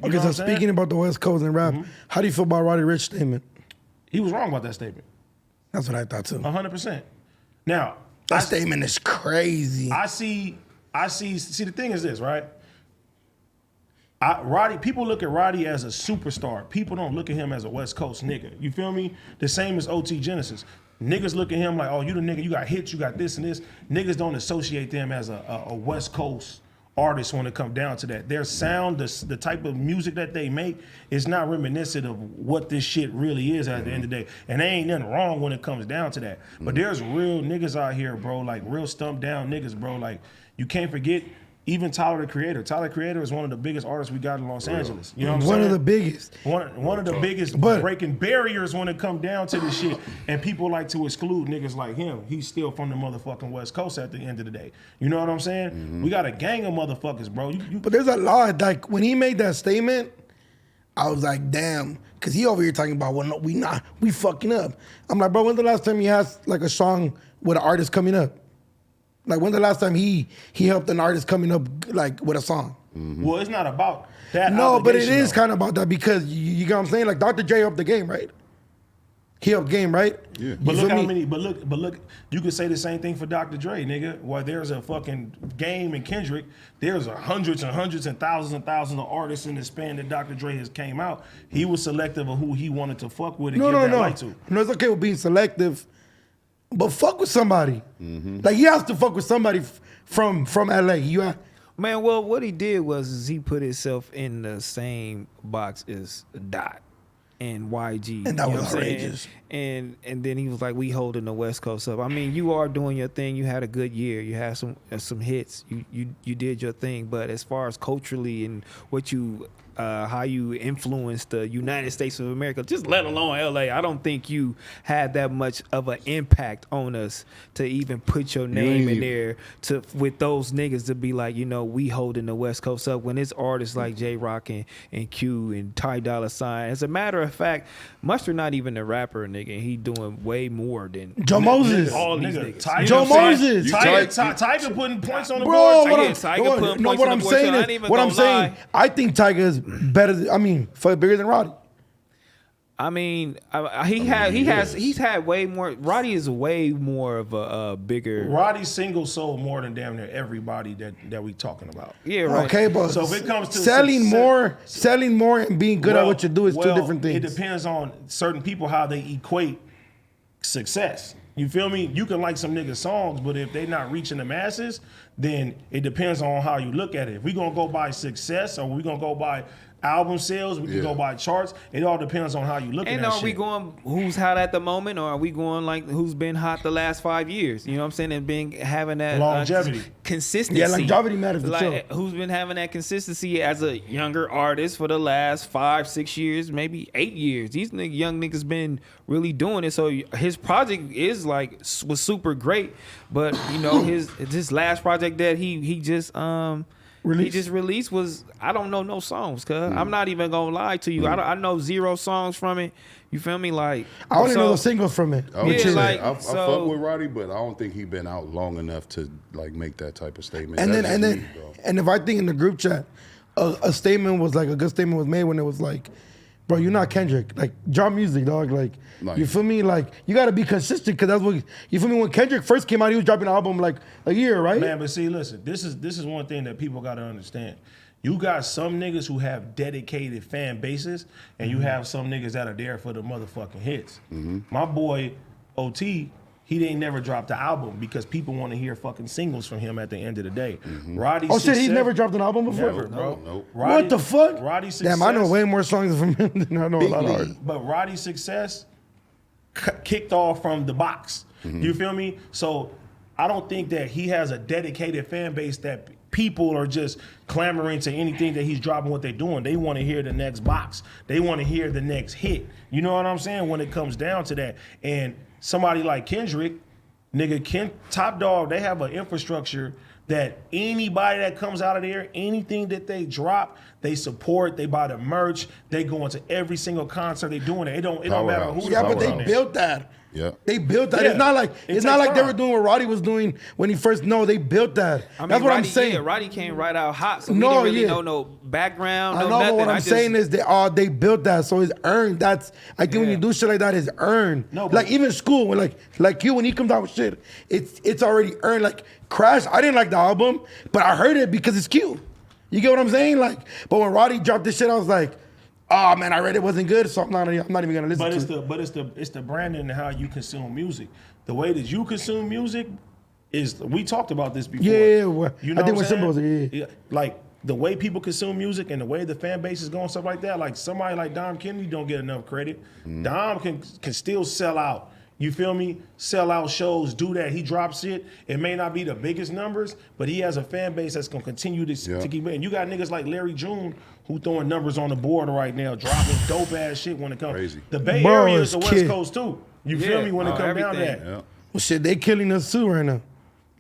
You know so speaking about the West Coast and rap, how do you feel about Roddy Rich statement? He was wrong about that statement. That's what I thought too. 100%. Now, That statement is crazy. I see, the thing is this, right? People look at Roddy as a superstar. People don't look at him as a West Coast nigga. You feel me? The same as OT Genesis. Niggas look at him like, oh, you the nigga, you got hits, you got this and this. Niggas don't associate them as a West Coast artist when it comes down to that. Their sound, the type of music that they make is not reminiscent of what this shit really is at the end of the day. And there ain't nothing wrong when it comes down to that. But there's real niggas out here, bro, like real stumped down niggas, bro. Like, you can't forget even Tyler, the Creator. Tyler, the Creator is one of the biggest artists we got in Los Angeles. You know what I'm saying? One of the biggest. One of the biggest breaking barriers when it come down to this shit. And people like to exclude niggas like him. He's still from the motherfucking West Coast at the end of the day. You know what I'm saying? We got a gang of motherfuckers, bro. But there's a lot. Like, when he made that statement, I was like, damn. Because he over here talking about, well, no, we fucking up. I'm like, bro, when's the last time he has like a song with an artist coming up? Like, when's the last time he helped an artist coming up like with a song? Well, it's not about that. No, but it is kind of about that because you get what I'm saying? Like, Dr. J helped the game, right? He helped game, right? Yeah. But look how many, but look, you could say the same thing for Dr. Dre, nigga. While there's a fucking Game and Kendrick, there's hundreds and hundreds and thousands of artists in the span that Dr. Dre has came out. He was selective of who he wanted to fuck with and give that light to. No, it's okay with being selective, but fuck with somebody. Like, he has to fuck with somebody from LA. Man, well, what he did was he put himself in the same box as Dot and YG. And that you know was what I'm saying? outrageous. And then he was like, we holding the West Coast up. I mean, you are doing your thing. You had a good year. You had some hits. You did your thing. But as far as culturally and what you how you influenced the United States of America, just let alone LA, I don't think you had that much of an impact on us to even put your name in there with those niggas to be like, you know, we holding the West Coast up when it's artists like J-Rock and Q and Ty Dolla $ign. As a matter of fact, Mustard not even a rapper, nigga. He doing way more than Joe Moses. all these niggas. Joe Moses. Tiger putting points on the Bro, board. what I'm saying, I think Tiger is better. I mean, bigger than Roddy. I mean, he's had way more. Roddy is way more of a bigger. Roddy single sold more than damn near everybody that we talking about. Yeah, right. Okay, but so if it comes to selling more and being good at what you do is two different things. It depends on certain people how they equate success. You feel me? You can like some niggas' songs, but if they not reaching the masses, then it depends on how you look at it. If we gonna go by success or we gonna go by album sales, we can go by charts. It all depends on how you look at that shit. And are we going who's hot at the moment, or are we going like who's been hot the last 5 years? You know what I'm saying? And having that longevity, consistency. Yeah, longevity matters for sure. Who's been having that consistency as a younger artist for the last 5-6 years, maybe 8 years? These young niggas been really doing it. So his project was super great, but you know his last project that he just released was, I don't know no songs, cuz I'm not even gonna lie to you. I know 0 songs from it. You feel me? Like, I only know the singles from it. I fuck with Roddy, but I don't think he been out long enough to like make that type of statement. And if I think in the group chat, a statement was like a good statement was made when it was like, bro, you're not Kendrick. Like, drop music, dog. Like, you feel me? Like, you got to be consistent because that's what, you feel me? When Kendrick first came out, he was dropping an album like a year, right? Man, but see, listen, this is one thing that people got to understand. You got some niggas who have dedicated fan bases, and you have some niggas that are there for the motherfucking hits. My boy, OT, he ain't never dropped an album because people want to hear fucking singles from him at the end of the day. Roddy shit, he's never dropped an album before? Never, bro. Nope. What the fuck? Roddy's success. Damn, I know way more songs from him than I know a lot of artists. But Roddy's success kicked off from the box. You feel me? So I don't think that he has a dedicated fan base that people are just clamoring to anything that he's dropping, what they're doing. They want to hear the next box. They want to hear the next hit. You know what I'm saying? When it comes down to that. And somebody like Kendrick, Top Dog, they have an infrastructure that anybody that comes out of there, anything that they drop, they support, they buy the merch, they go into every single concert, they doing it. It don't matter who. Yeah, but they built that. Yeah, they built that. Yeah. It's not like they were doing what Roddy was doing when he first. No, they built that. That's what I'm saying. Yeah, Roddy came right out hot, so we didn't really know no background. I No know, nothing. but what I'm saying is they built that, so it's earned. That's I think when you do shit like that, it's earned. No, like even school, when like you when he comes out with shit, it's already earned. Like Crash, I didn't like the album, but I heard it because it's cute. You get what I'm saying? Like, but when Roddy dropped this shit, I was like, oh man, I read it wasn't good, so I'm not even gonna listen to it. It's the branding and how you consume music. The way that you consume music is we talked about this before. Yeah, well, you know I think what when I'm Simba was saying? yeah. Like the way people consume music and the way the fan base is going, stuff like that. Like somebody like Dom Kennedy don't get enough credit. Dom can still sell out. You feel me? Sell out shows, do that. He drops it. It may not be the biggest numbers, but he has a fan base that's gonna continue to keep it. And you got niggas like Larry June who throwing numbers on the board right now, dropping dope ass shit when it comes. Crazy. The Bay Bro, Area is the it's West kid. Coast too. You feel me? When it comes down to that. Yeah. Well, shit, they killing us too right now.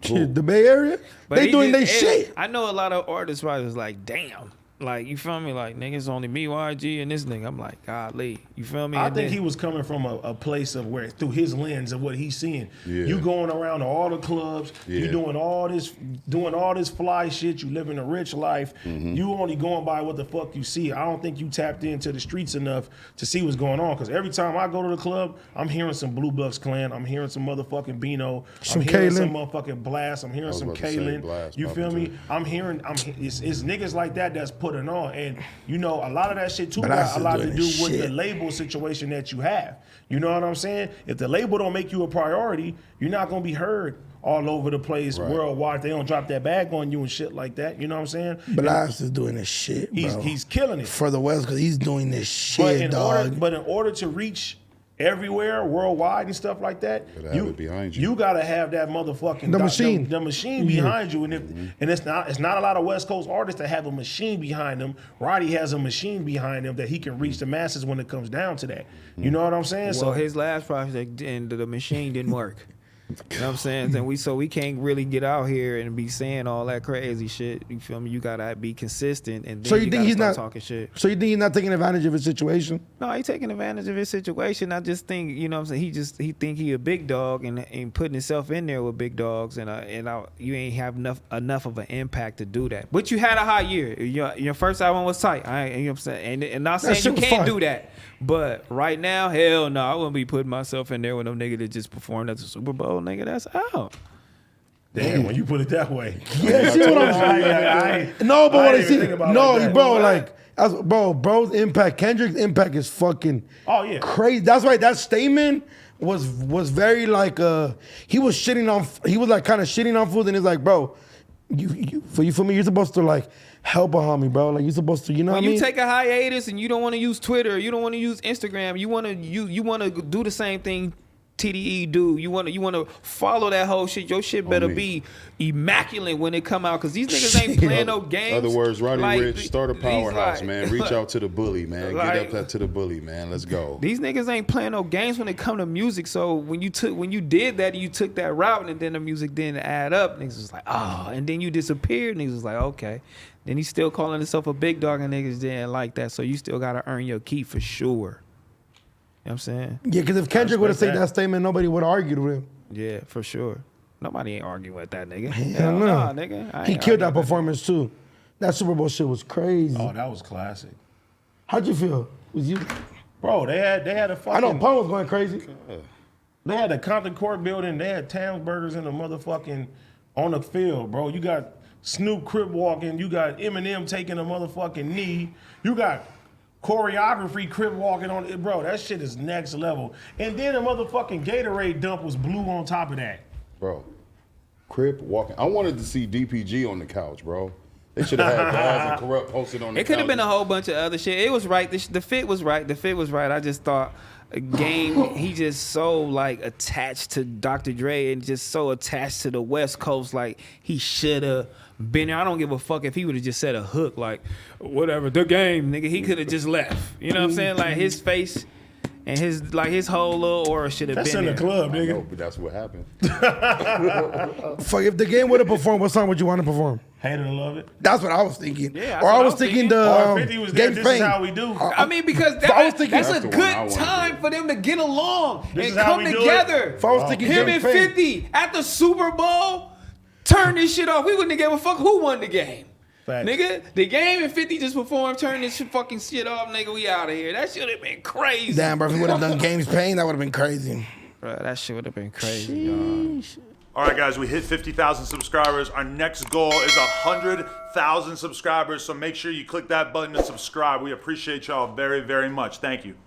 Shit, the Bay Area, they doing their shit. I know a lot of artists right was like, damn. Like, you feel me? Like, niggas only me, YG, and this nigga. I'm like, golly. You feel me? I And think then- he was coming from a place of where, through his lens of what he's seeing. Yeah. You going around to all the clubs, you Yeah. doing all this fly shit, you living a rich life. You only going by what the fuck you see. I don't think you tapped into the streets enough to see what's going on. Because every time I go to the club, I'm hearing some Blue Bucks Clan, I'm hearing some motherfucking Beano, Some I'm hearing Kalen. some motherfucking Blast, I'm hearing was some about to say Kalen. Blast, You feel probably me? It's niggas like that that's putting on. And you know, a lot of that shit too Blast got a is lot to doing do his with the shit. label situation that you have. You know what I'm saying? If the label don't make you a priority, you're not gonna be heard all over the place worldwide. They don't drop that bag on you and shit like that. You know what I'm saying? Blast is doing this shit, bro. He's killing it. For the West, because he's doing this shit, dog. But in order to reach everywhere, worldwide and stuff like that, Gotta have it behind you. you gotta have that motherfucking The machine. the machine behind you. And it's not a lot of West Coast artists that have a machine behind them. Roddy has a machine behind him that he can reach the masses when it comes down to that. You know what I'm saying? Well, his last project and the machine didn't work. You know what I'm saying? And we can't really get out here and be saying all that crazy shit. You feel me? You gotta be consistent, and then So you think he's start not talking shit. So you think he's not taking advantage of his situation? No, he taking advantage of his situation. I just think, you know what I'm saying, he think he a big dog and putting himself in there with big dogs, and you ain't have enough of an impact to do that. But you had a hot year. Your first album was tight. You know what I'm saying? And not saying shit you was can't fire. do that. But right now, hell no, I wouldn't be putting myself in there with no nigga that just performed at the Super Bowl, nigga. That's out. Damn, when you put it that way. Yeah, see what I'm saying? No, but what I see, bro, like, bro's impact, Kendrick's impact is fucking crazy. That's why that statement was very like he was kind of shitting on fools, and it's like, bro, you feel me? You're supposed to like help a homie, bro. Like you're supposed to, you know what I mean? When you take a hiatus and you don't want to use Twitter, you don't want to use Instagram, you want to do the same thing TDE do. You want to follow that whole shit. Your shit better be immaculate when it come out, because these niggas ain't playing no games. In other words, Roddy Like, Rich, start a powerhouse, like- man. Reach out to the bully, man. Like- Get up to the bully, man. Let's go. These niggas ain't playing no games when it come to music. So when you did that, you took that route, and then the music didn't add up. Niggas was like, oh, and then you disappeared. Niggas was like, okay. Then he's still calling himself a big dog, and niggas didn't like that. So you still gotta earn your keep for sure. You know what I'm saying? Yeah, because if Kendrick would have said that. that statement, nobody would have argued with him. Yeah, for sure. Nobody ain't arguing with that nigga. Hell no. Nah, nigga. I He ain't killed that arguing with performance too. That Super Bowl shit was crazy. Oh, that was classic. How'd you feel? Was you? Bro, they had a fucking... I know Pun was going crazy. They had a Compton Court building. They had Tams Burgers in the motherfucking... on the field, bro. You got Snoop crip walking. You got Eminem taking a motherfucking knee. You got choreography crip walking on it. Bro, that shit is next level. And then a motherfucking Gatorade dump was blue on top of that. Bro, Crip walking. I wanted to see DPG on the couch, bro. They should have had Daz and Corrupt posted on the couch. It could have been a whole bunch of other shit. It was right. The fit was right. The fit was right. I just thought Game, he just so like attached to Dr. Dre and just so attached to the West Coast. Like he should have been there. I don't give a fuck if he would have just said a hook like whatever, the game, nigga. He could have just left. You know what I'm saying? Like his face and his whole little aura should have been That's in there. the club, I know, nigga. but that's what happened. Fuck, if the Game would have performed, what song would you want to perform? Hate it or love it. That's what I was thinking. Yeah, that's or what I I was was thinking thinking. the Or 50 was there. Game This is Fame. how we do. I mean, because I was thinking- that's a That's the one good I wanna time do. for them to get along This and is how come we do it? together. If I was thinking Him Game and Fame. 50 at the Super Bowl, turn this shit off. We wouldn't have gave a fuck who won the game. Facts. Nigga, the game and 50 just performed, turn this fucking shit off, nigga. We out of here. That should have been crazy. Damn, bro, if he would have done Games Pain, that would have been crazy. Bro, that shit would have been crazy, dog. All right, guys, we hit 50,000 subscribers. Our next goal is 100,000 subscribers, so make sure you click that button to subscribe. We appreciate y'all very, very much. Thank you.